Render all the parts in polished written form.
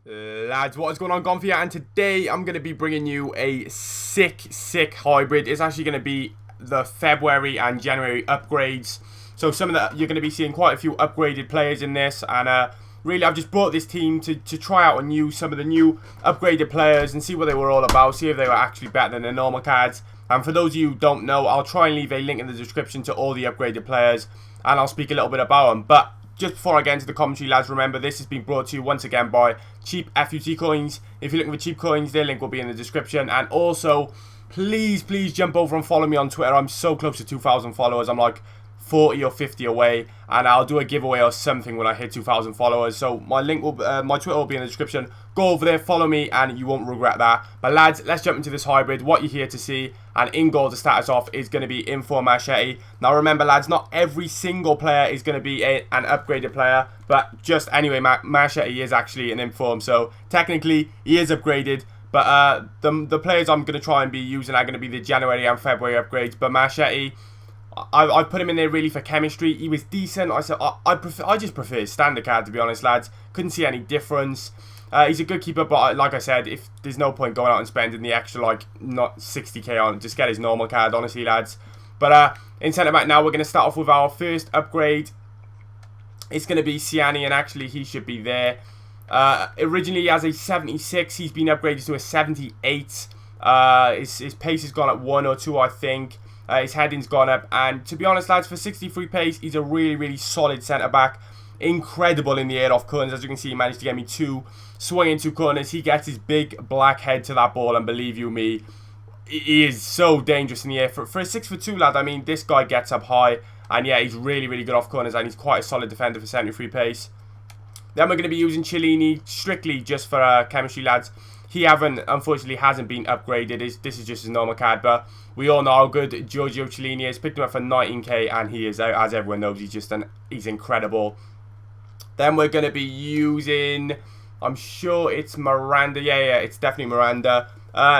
Lads, what is going on, Gonfia? And today I'm going to be bringing you a sick hybrid. It's actually going to be the February and January upgrades. So you're going to be seeing quite a few upgraded players in this, and really I've just brought this team to try out some of the new upgraded players and see what they were all about, see if they were actually better than the normal cards. And for those of you who don't know, I'll try and leave a link in the description to all the upgraded players, and I'll speak a little bit about them. But just before I get into the commentary, lads, remember this has been brought to you once again by Cheap FUT Coins. If you're looking for cheap coins, their link will be in the description. And also, please jump over and follow me on Twitter. I'm so close to 2,000 followers. I'm like 40 or 50 away, and I'll do a giveaway or something when I hit 2,000 followers. So my Twitter will be in the description. Go over there, follow me, and you won't regret that. But lads, let's jump into this hybrid. What you're here to see, and in goal to start us off is going to be Inform Machete. Now remember, lads, not every single player is going to be an upgraded player, but just anyway, Machete is actually an Inform, so technically he is upgraded. But the players I'm going to try and be using are going to be the January and February upgrades. But Machete, I put him in there really for chemistry. He was decent. I just prefer his standard card, to be honest, lads. Couldn't see any difference. He's a good keeper, but like I said, if there's no point going out and spending the extra, like, not 60k on, just get his normal card, honestly, lads. But in centre back now, we're going to start off with our first upgrade. It's going to be Siani, and actually he should be there. Originally he has a 76. He's been upgraded to a 78. His pace has gone up 1 or 2, I think. His heading's gone up, and to be honest, lads, for 63 pace, he's a really solid centre back. Incredible in the air off corners. As you can see, he managed to get me 2 swinging 2 corners. He gets his big black head to that ball, and believe you me, he is so dangerous in the air. For a 6'2" lad, I mean, this guy gets up high, and yeah, he's really good off corners, and he's quite a solid defender for 73 pace. Then we're going to be using Cellini strictly just for chemistry, lads. He unfortunately hasn't been upgraded. This is just his normal card, but we all know how good Giorgio Cellini is. Picked him up for 19k, and he is, as everyone knows, he's incredible. Then we're going to be using, I'm sure it's Miranda. Yeah, it's definitely Miranda.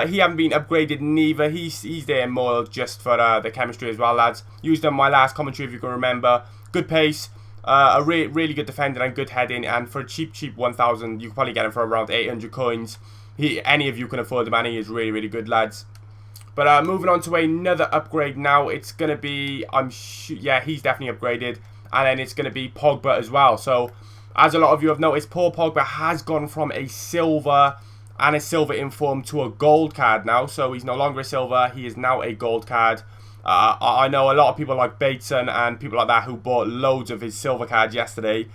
He hasn't been upgraded neither. He's there more just for the chemistry as well, lads. Used him in my last commentary, if you can remember. Good pace, a really good defender and good heading. And for a cheap 1,000, you can probably get him for around 800 coins. Any of you can afford him, and he is really good, lads. But moving on to another upgrade now. It's going to be, yeah, he's definitely upgraded. And then it's going to be Pogba as well. So, as a lot of you have noticed, Paul Pogba has gone from a silver and a silver inform to a gold card now. So he's no longer a silver, he is now a gold card. I know a lot of people like Bateson and people like that who bought loads of his silver cards yesterday.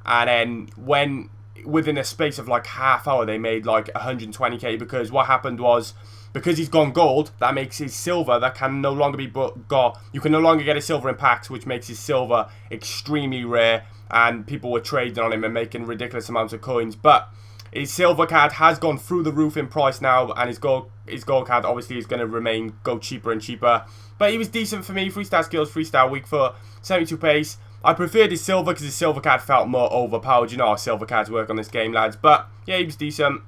And then within a space of like half hour, they made like 120k, because what happened was, because he's gone gold, that makes his silver that can no longer be got. You can no longer get a silver in packs, which makes his silver extremely rare, and people were trading on him and making ridiculous amounts of coins. But his silver card has gone through the roof in price now, and his gold card obviously is going to go cheaper and cheaper. But he was decent for me. 3-star skills, 3-star weak foot, 72 pace. I preferred his silver because his silver card felt more overpowered. You know how silver cards work on this game, lads. But yeah, he was decent.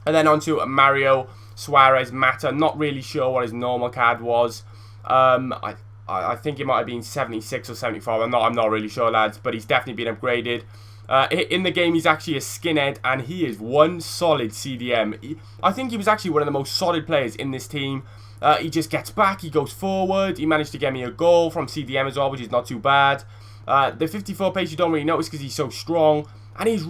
And then on to Mario Suarez Mata. Not really sure what his normal card was. I think it might have been 76 or 75. I'm not really sure, lads. But he's definitely been upgraded. In the game, he's actually a skinhead, and he is one solid CDM. I think he was actually one of the most solid players in this team. He just gets back, he goes forward. He managed to get me a goal from CDM as well, which is not too bad. The 54 pace you don't really notice because he's so strong. And he's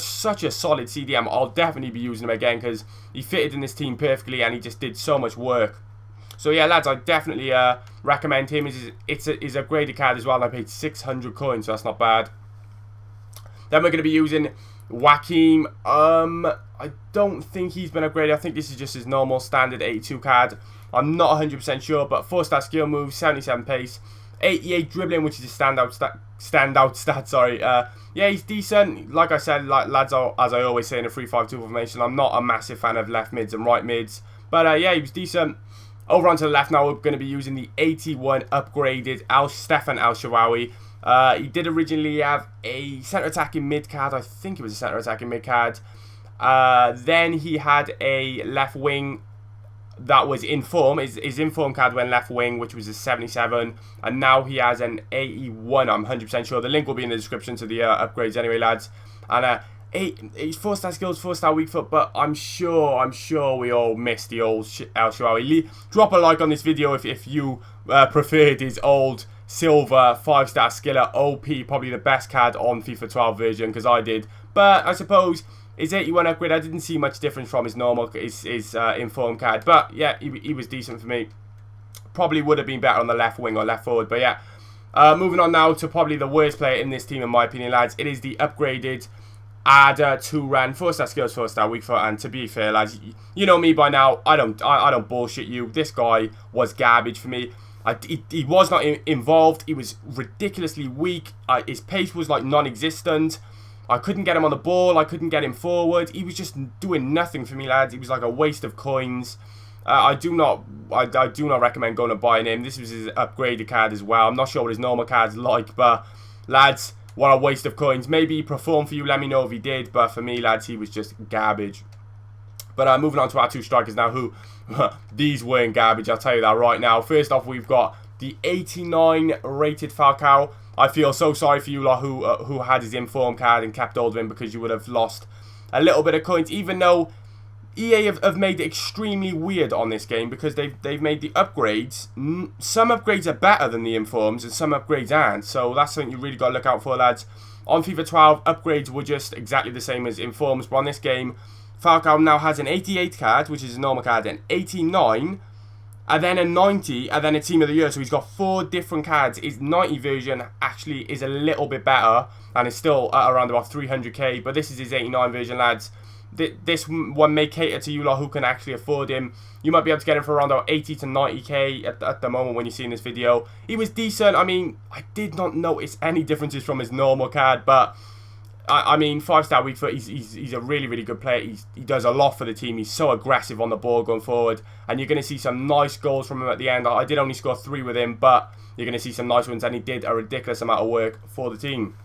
such a solid CDM. I'll definitely be using him again because he fitted in this team perfectly, and he just did so much work. So yeah, lads, I definitely recommend him. It's a upgraded card as well, and I paid 600 coins, so that's not bad. Then we're going to be using Joaquim. I don't think he's been upgraded. I think this is just his normal standard 82 card. I'm not 100% sure, but 4-star skill move, 77 pace, 88 dribbling, which is a standout stat. Sorry. Yeah, he's decent. Like I said, lads, as I always say in a 3-5-2 formation, I'm not a massive fan of left mids and right mids. But yeah, he was decent. Over onto the left now, we're going to be using the 81 upgraded Stefan El-Shaarawy. He did originally have a centre attacking mid card. I think it was a centre attacking mid card. Then he had a left wing that was in form. His inform card went left wing, which was a 77, and now he has an 81. I'm 100% sure. The link will be in the description to the upgrades anyway, lads. And He's 4-star skills, 4-star weak foot, but I'm sure we all missed the old El Shaarawy. Drop a like on this video if you preferred his old silver 5-star skiller OP, probably the best card on FIFA 12 version, because I did. But I suppose his 81 upgrade, I didn't see much difference from his normal, his inform card. But yeah, he was decent for me. Probably would have been better on the left wing or left forward, but yeah. Moving on now to probably the worst player in this team, in my opinion, lads. It is the upgraded Ada 2-ran 4-star skills, 4-star weak foot. And to be fair, lads, you know me by now. I don't bullshit you. This guy was garbage for me. He was not involved. He was ridiculously weak. His pace was like non-existent. I couldn't get him on the ball. I couldn't get him forward. He was just doing nothing for me, lads. He was like a waste of coins. I do not recommend going and buying him. This was his upgraded card as well. I'm not sure what his normal card's like, but lads, what a waste of coins. Maybe he performed for you. Let me know if he did. But for me, lads, he was just garbage. But moving on to our two strikers now, who these weren't garbage. I'll tell you that right now. First off, we've got the 89 rated Falcao. I feel so sorry for you lot who had his inform card and kept hold of him, because you would have lost a little bit of coins, even though EA have made it extremely weird on this game, because they've made the upgrades. Some upgrades are better than the informs and some upgrades aren't. So that's something you really got to look out for, lads. On FIFA 12, upgrades were just exactly the same as informs, but on this game, Falcao now has an 88 card, which is a normal card, an 89, and then a 90, and then a Team of the Year. So he's got 4 different cards. His 90 version actually is a little bit better, and it's still at around about 300k, but this is his 89 version, lads. This one may cater to you lot who can actually afford him. You might be able to get him for around about 80 to 90k at the moment when you're seeing this video. He was decent. I mean, I did not notice any differences from his normal card, but I mean, 5-star weak foot, he's a really, really good player. He does a lot for the team. He's so aggressive on the ball going forward, and you're going to see some nice goals from him at the end. I did only score 3 with him, but you're going to see some nice ones, and he did a ridiculous amount of work for the team.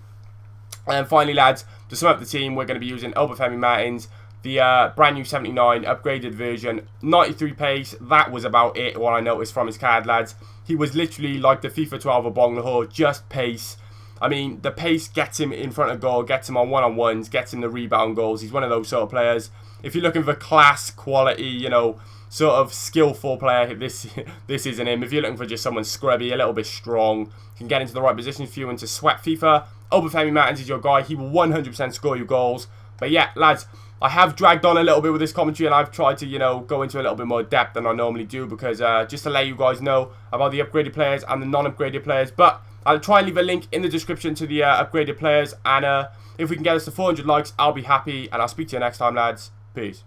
And finally, lads, to sum up the team, we're going to be using Obafemi Martins, the brand new 79 upgraded version, 93 pace. That was about it, what I noticed from his card, lads. He was literally like the FIFA 12 of Bong Lahore, just pace. I mean, the pace gets him in front of goal, gets him on one-on-ones, gets him the rebound goals. He's one of those sort of players. If you're looking for class, quality, you know, sort of skillful player, this isn't him. If you're looking for just someone scrubby, a little bit strong, can get into the right position for you and to sweat FIFA, Obafemi Martins is your guy. He will 100% score you goals. But yeah, lads, I have dragged on a little bit with this commentary, and I've tried to, you know, go into a little bit more depth than I normally do, because just to let you guys know about the upgraded players and the non-upgraded players. But I'll try and leave a link in the description to the upgraded players, and if we can get us to 400 likes, I'll be happy, and I'll speak to you next time, lads. Peace.